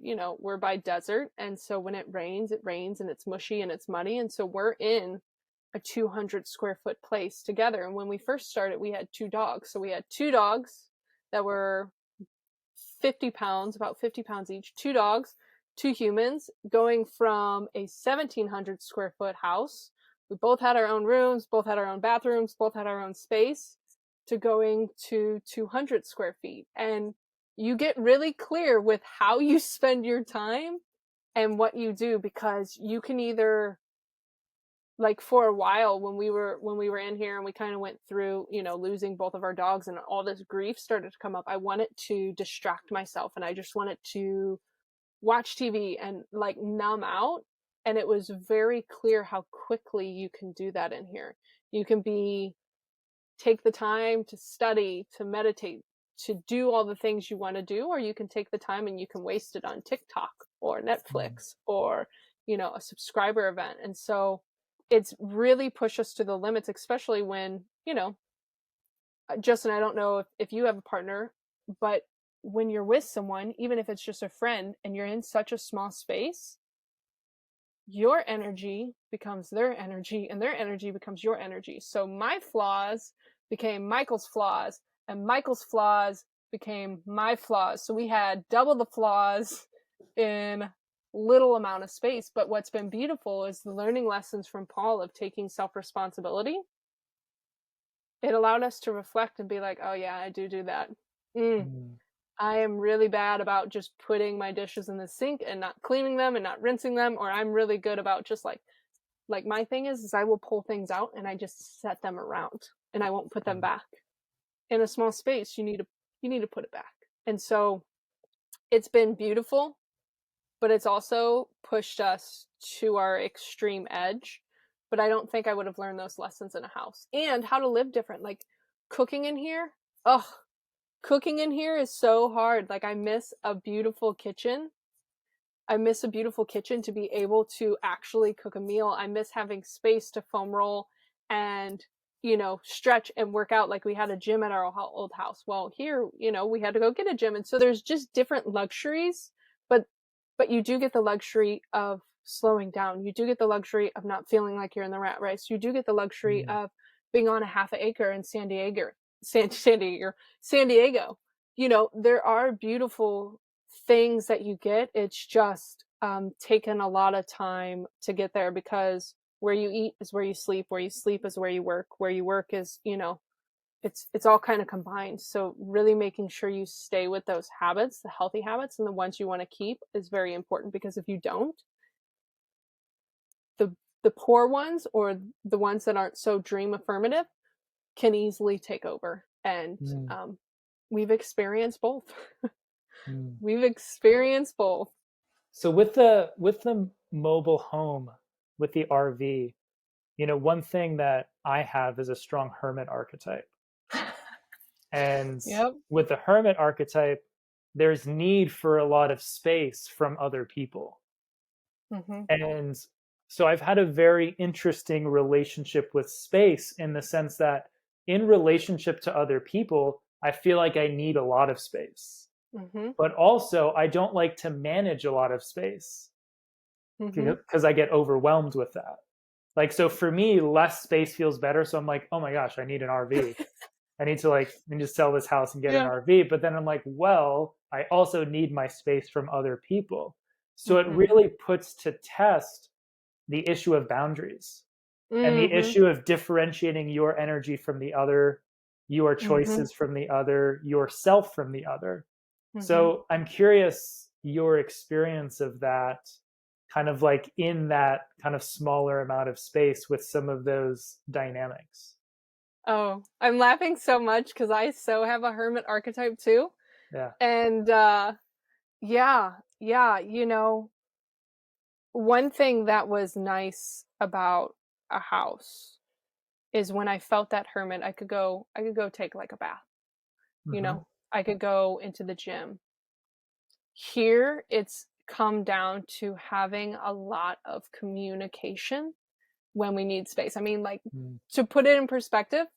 by desert. And so when it rains and it's mushy and it's muddy. And so we're in a 200 square foot place together. And when we first started, we had 2 dogs. So we had 2 dogs that were 50 pounds, about 50 pounds each, 2 dogs, 2 humans, going from a 1,700 square foot house. We both had our own rooms, both had our own bathrooms, both had our own space, to going to 200 square feet. And you get really clear with how you spend your time and what you do, because you can either, like for a while when we were in here and we kind of went through, losing both of our dogs and all this grief started to come up, I wanted to distract myself and I just wanted to watch TV and like numb out. And it was very clear how quickly you can do that in here. You can take the time to study, to meditate, to do all the things you want to do, or you can take the time and you can waste it on TikTok or Netflix or, a subscriber event. And so it's really pushed us to the limits, especially when, Justin, I don't know if you have a partner, but when you're with someone, even if it's just a friend and you're in such a small space, your energy becomes their energy and their energy becomes your energy. So my flaws became Michael's flaws and Michael's flaws became my flaws. So we had double the flaws in little amount of space. But what's been beautiful is the learning lessons from Paul of taking self-responsibility. It allowed us to reflect and be like, oh yeah, I do that. I am really bad about just putting my dishes in the sink and not cleaning them and not rinsing them. Or I'm really good about just like my thing is I will pull things out and I just set them around and I won't put them back. In a small space, you need to put it back. And so it's been beautiful, but it's also pushed us to our extreme edge. But I don't think I would have learned those lessons in a house. And how to live different. Like cooking in here. Cooking in here is so hard. Like I miss a beautiful kitchen. I miss a beautiful kitchen to be able to actually cook a meal. I miss having space to foam roll and stretch and work out. Like we had a gym at our old house. Well, here, we had to go get a gym. And so there's just different luxuries, but you do get the luxury of slowing down. You do get the luxury of not feeling like you're in the rat race. You do get the luxury of being on a half an acre in San Diego. There are beautiful things that you get. It's just taken a lot of time to get there, because where you eat is where you sleep is where you work is, it's all kind of combined. So really making sure you stay with those habits, the healthy habits, and the ones you want to keep is very important, because if you don't, the poor ones, or the ones that aren't so dream affirmative, can easily take over. And we've experienced both. We've experienced both. So with the mobile home, with the RV, one thing that I have is a strong hermit archetype. And with the hermit archetype, there's need for a lot of space from other people. And so I've had a very interesting relationship with space, in the sense that in relationship to other people, I feel like I need a lot of space. But also, I don't like to manage a lot of space, because I get overwhelmed with that. Like, so for me, less space feels better. So I'm like, oh my gosh, I need an RV. I need to sell this house and get an RV. But then I'm like, well, I also need my space from other people. So it really puts to test the issue of boundaries and the issue of differentiating your energy from the other, your choices from the other, yourself from the other. So I'm curious your experience of that, kind of like in that kind of smaller amount of space with some of those dynamics. Oh, I'm laughing so much because I so have a hermit archetype too. Yeah. And one thing that was nice about a house is when I felt that hermit, I could go take like a bath. I could go into the gym. Here, it's come down to having a lot of communication when we need space. I mean, like, to put it in perspective,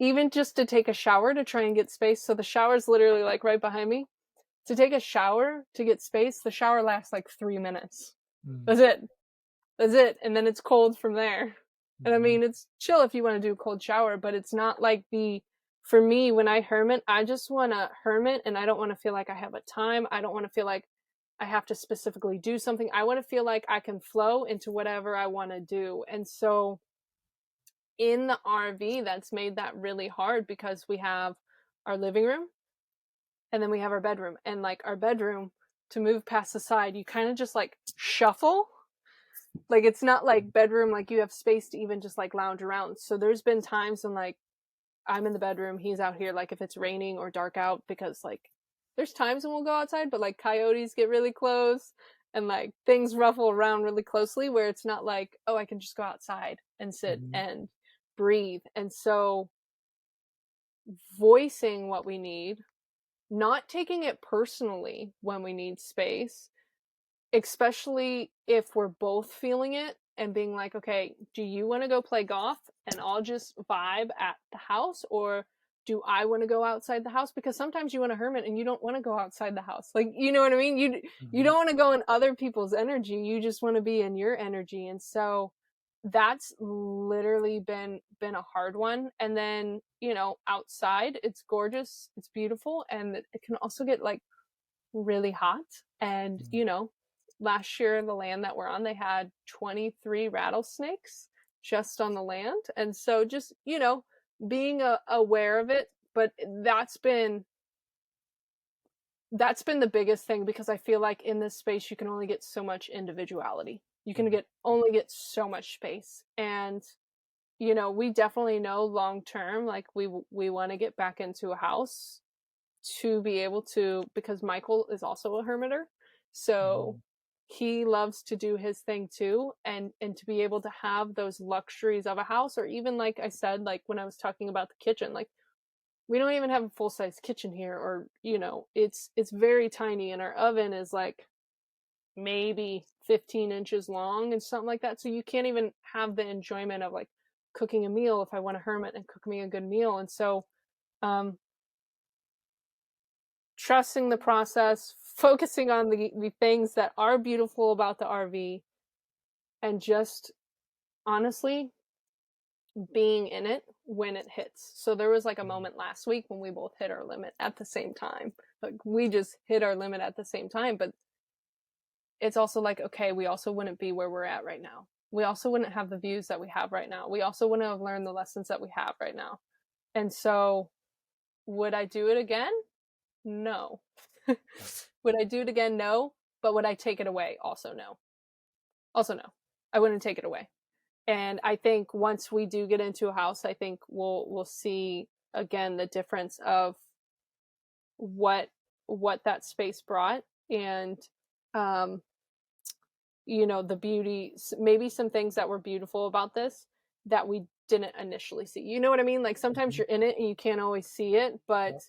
even just to take a shower to try and get space. So the shower's literally like right behind me. To take a shower to get space, the shower lasts like 3 minutes. That's it. And then it's cold from there. And I mean, it's chill if you want to do a cold shower, but it's not like for me, when I hermit, I just want to hermit, and I don't want to feel like I have a time. I don't want to feel like I have to specifically do something. I want to feel like I can flow into whatever I want to do. And so in the RV, that's made that really hard, because we have our living room and then we have our bedroom. And like our bedroom, to move past the side, you kind of just like shuffle. Like, it's not like bedroom, like you have space to even just like lounge around. So there's been times when like I'm in the bedroom, he's out here, like if it's raining or dark out, because like there's times when we'll go outside, but like coyotes get really close and like things ruffle around really closely, where it's not like, oh, I can just go outside and sit and breathe. And so voicing what we need, not taking it personally when we need space, especially if we're both feeling it, and being like, okay, do you want to go play golf and I'll just vibe at the house, or do I want to go outside the house? Because sometimes you want to hermit and you don't want to go outside the house. Like, you know what I mean? You don't want to go in other people's energy. You just want to be in your energy. And so that's literally been a hard one. And then, outside, it's gorgeous, it's beautiful, and it can also get like really hot. And, last year, the land that we're on, they had 23 rattlesnakes just on the land. And so just, being aware of it. But that's been the biggest thing, because I feel like in this space, you can only get so much individuality. You can only get so much space. And, we definitely know long term, like we want to get back into a house to be able to, because Michael is also a hermiter. So he loves to do his thing too, and to be able to have those luxuries of a house. Or even, like I said, like when I was talking about the kitchen, like we don't even have a full-size kitchen here, or it's very tiny, and our oven is like maybe 15 inches long and something like that. So you can't even have the enjoyment of like cooking a meal, if I want to hermit and cook me a good meal. And so, trusting the process, focusing on the things that are beautiful about the RV, and just honestly being in it when it hits. So there was like a moment last week when we both hit our limit at the same time. Like we just hit our limit at the same time, but it's also like, okay, we also wouldn't be where we're at right now. We also wouldn't have the views that we have right now. We also wouldn't have learned the lessons that we have right now. And so would I do it again? No. Would I do it again? No. But would I take it away? Also no. Also no. I wouldn't take it away. And I think once we do get into a house, I think we'll see again the difference of what that space brought, and you know, the beauty, maybe some things that were beautiful about this that we didn't initially see. You know what I mean? Like sometimes you're in it and you can't always see it, but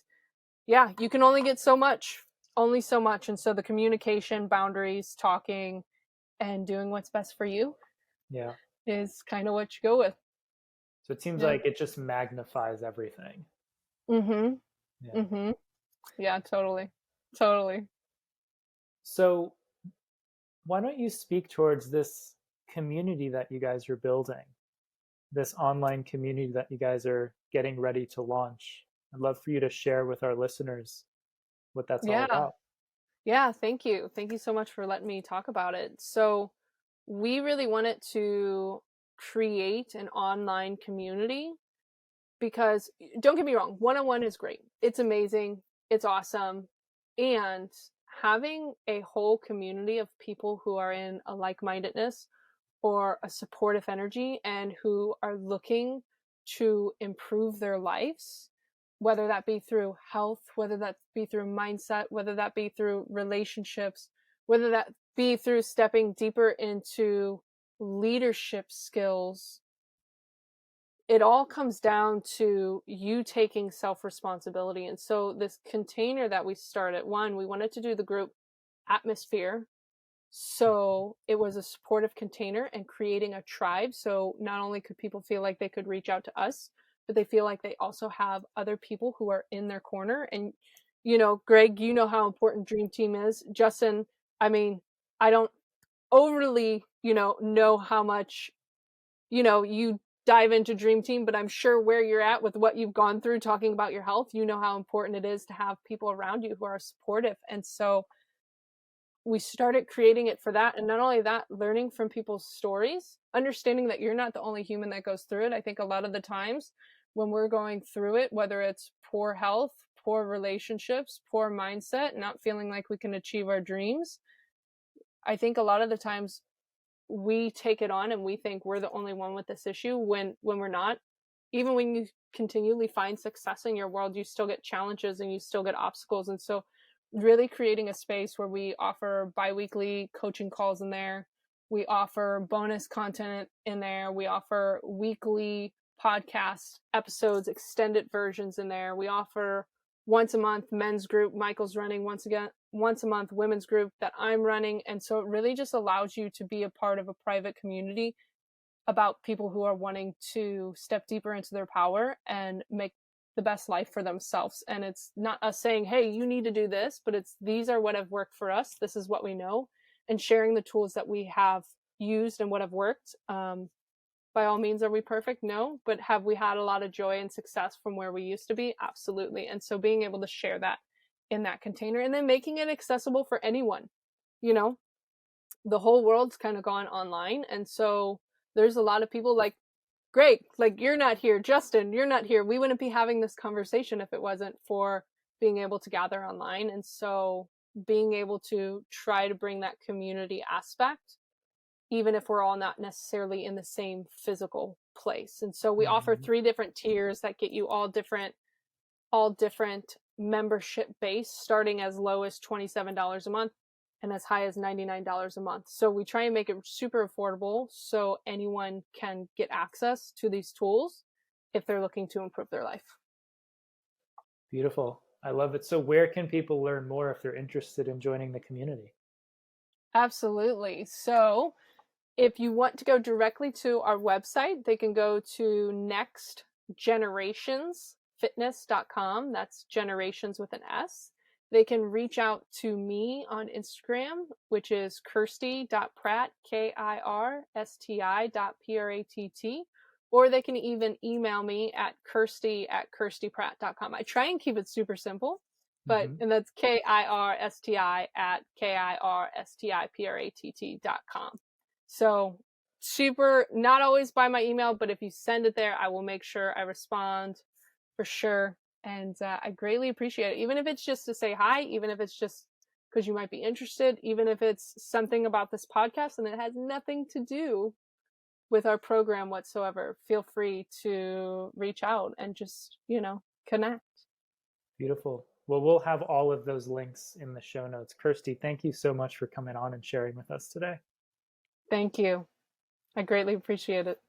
yeah, you can only get so much, only so much. And so the communication, boundaries, talking, and doing what's best for you is kind of what you go with. So it seems like it just magnifies everything. Yeah, totally. So why don't you speak towards this community that you guys are building, this online community that you guys are getting ready to launch? I'd love for you to share with our listeners what that's all about. Yeah, thank you. Thank you so much for letting me talk about it. So we really wanted to create an online community because, don't get me wrong, one-on-one is great. It's amazing. It's awesome. And having a whole community of people who are in a like-mindedness or a supportive energy and who are looking to improve their lives, whether that be through health, whether that be through mindset, whether that be through relationships, whether that be through stepping deeper into leadership skills, it all comes down to you taking self-responsibility. And so this container that we started, we wanted to do the group atmosphere. So it was a supportive container and creating a tribe. So not only could people feel like they could reach out to us, but they feel like they also have other people who are in their corner. And, you know, Greg, you know how important Dream Team is. Justin, I mean, I don't overly, know how much, you dive into Dream Team, but I'm sure where you're at with what you've gone through talking about your health, you know how important it is to have people around you who are supportive. And so we started creating it for that. And not only that, learning from people's stories, understanding that you're not the only human that goes through it. I think a lot of the times when we're going through it, whether it's poor health, poor relationships, poor mindset, not feeling like we can achieve our dreams, I think a lot of the times we take it on and we think we're the only one with this issue when we're not. Even when you continually find success in your world, you still get challenges and you still get obstacles. And so really creating a space where we offer bi-weekly coaching calls in there. We offer bonus content in there. We offer weekly podcast episodes, extended versions in there. We offer once a month men's group. Michael's running once a month women's group that I'm running. And so it really just allows you to be a part of a private community about people who are wanting to step deeper into their power and make the best life for themselves. And it's not us saying, hey, you need to do this, but it's these are what have worked for us. This is what we know, and sharing the tools that we have used and what have worked. By all means, are we perfect? No, but have we had a lot of joy and success from where we used to be? Absolutely. And so being able to share that in that container and then making it accessible for anyone, the whole world's kind of gone online. And so there's a lot of people like, Greg, like you're not here. Justin, you're not here. We wouldn't be having this conversation if it wasn't for being able to gather online. And so being able to try to bring that community aspect, even if we're all not necessarily in the same physical place. And so we offer 3 different tiers that get you all different membership base, starting as low as $27 a month and as high as $99 a month. So we try and make it super affordable so anyone can get access to these tools if they're looking to improve their life. Beautiful. I love it. So where can people learn more if they're interested in joining the community? Absolutely. So If you want to go directly to our website, they can go to nextgenerationsfitness.com. That's generations with an S. They can reach out to me on Instagram, which is Kirsti.Pratt, KIRSTI.PRATT, or they can even email me at Kirsti@KirstiPratt.com. I try and keep it super simple, but and that's KIRSTI@KIRSTIPRATT.com. So super, not always by my email, but if you send it there, I will make sure I respond for sure. And I greatly appreciate it. Even if it's just to say hi, even if it's just because you might be interested, even if it's something about this podcast and it has nothing to do with our program whatsoever, feel free to reach out and just, connect. Beautiful. Well, we'll have all of those links in the show notes. Kirsti, thank you so much for coming on and sharing with us today. Thank you. I greatly appreciate it.